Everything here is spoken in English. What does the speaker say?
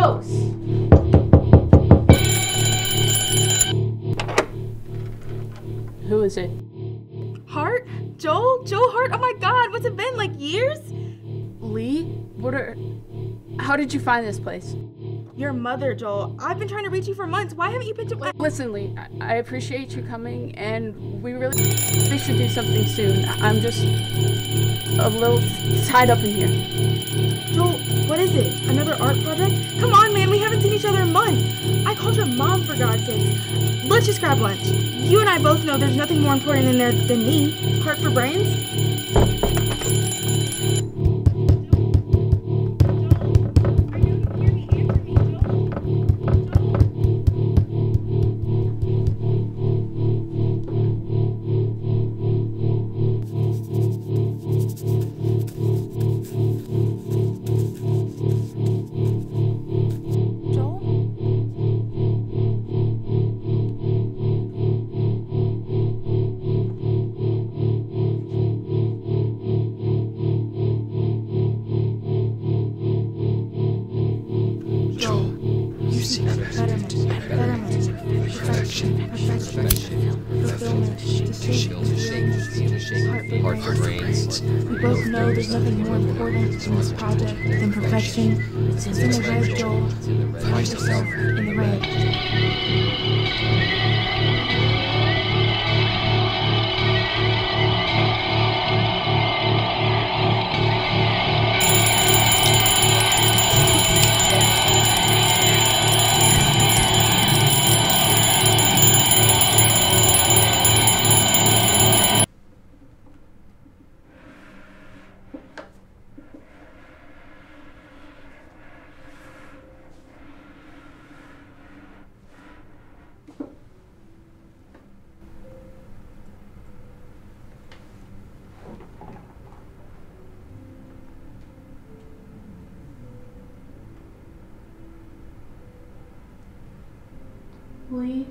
close. Who is it? Hart? Joel Hart? Oh my God, what's it been, like years? Lee? How did you find this place? Your mother, Joel. I've been trying to reach you for months. Why haven't you picked up? Listen, Lee, I appreciate you coming, and we should do something soon. I'm just a little tied up in here. Joel, what is it? Another art project? Come on, man, we haven't seen each other in months. I called your mom, for God's sakes. Let's just grab lunch. You and I both know there's nothing more important in there than me. Heart for brains? Heart for brains. We both know there's nothing more important in this project than perfection. It's in the red, Joel. Find yourself in the red. Lee?